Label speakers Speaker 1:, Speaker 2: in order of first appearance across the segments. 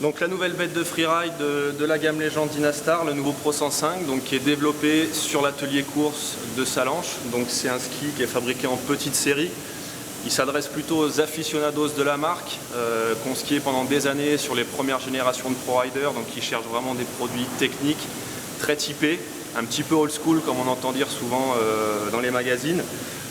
Speaker 1: Donc la nouvelle bête de freeride de la gamme Légende Dynastar, le nouveau Pro 105, donc, qui est développé sur l'atelier course de Salanches. Donc c'est un ski qui est fabriqué en petite série. Il s'adresse plutôt aux aficionados de la marque, qui ont skié pendant des années sur les premières générations de ProRider, donc qui cherchent vraiment des produits techniques, très typés, un petit peu old school comme on entend dire souvent dans les magazines.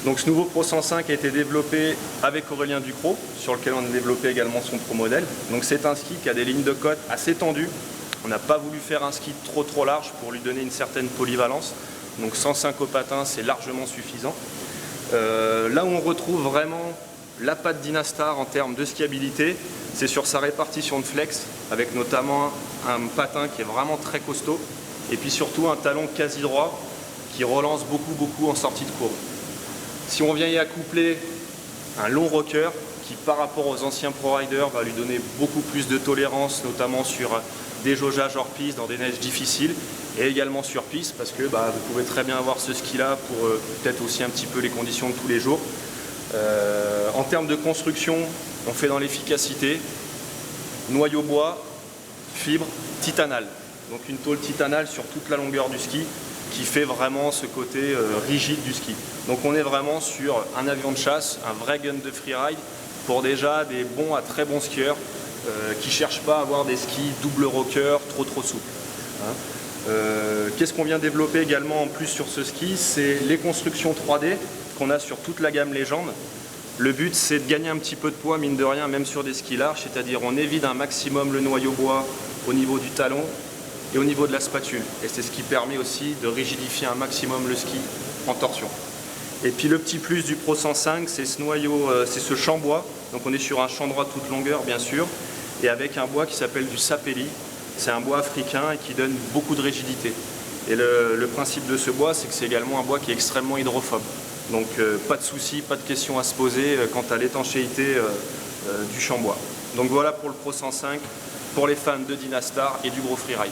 Speaker 1: Donc ce nouveau Pro 105 a été développé avec Aurélien Ducrot, sur lequel on a développé également son Pro modèle. Donc c'est un ski qui a des lignes de côte assez tendues. On n'a pas voulu faire un ski trop large pour lui donner une certaine polyvalence. Donc 105 au patin, c'est largement suffisant. Là où on retrouve vraiment la patte Dynastar en termes de skiabilité, c'est sur sa répartition de flex, avec notamment un patin qui est vraiment très costaud, et puis surtout un talon quasi droit qui relance beaucoup en sortie de courbe. Si on vient y accoupler un long rocker qui par rapport aux anciens ProRider va lui donner beaucoup plus de tolérance, notamment sur des jaugeages hors piste dans des neiges difficiles et également sur piste parce que vous pouvez très bien avoir ce ski là pour peut-être aussi un petit peu les conditions de tous les jours. En termes de construction, on fait dans l'efficacité, noyau bois, fibre, titanal. Donc une tôle titanale sur toute la longueur du ski qui fait vraiment ce côté rigide du ski. Donc on est vraiment sur un avion de chasse, un vrai gun de freeride pour déjà des bons à très bons skieurs qui ne cherchent pas à avoir des skis double rocker trop souples. Hein. Qu'est-ce qu'on vient développer également en plus sur ce ski? C'est les constructions 3D qu'on a sur toute la gamme Légende. Le but c'est de gagner un petit peu de poids mine de rien même sur des skis larges, c'est-à-dire on évite un maximum le noyau bois au niveau du talon et au niveau de la spatule. Et c'est ce qui permet aussi de rigidifier un maximum le ski en torsion. Et puis le petit plus du Pro 105, c'est ce noyau, c'est ce champ bois. Donc on est sur un champ droit toute longueur bien sûr, et avec un bois qui s'appelle du sapelli. C'est un bois africain et qui donne beaucoup de rigidité. Et le principe de ce bois, c'est que c'est également un bois qui est extrêmement hydrophobe. Donc pas de souci, pas de question à se poser quant à l'étanchéité du champ bois. Donc voilà pour le Pro 105, pour les fans de Dynastar et du gros freeride.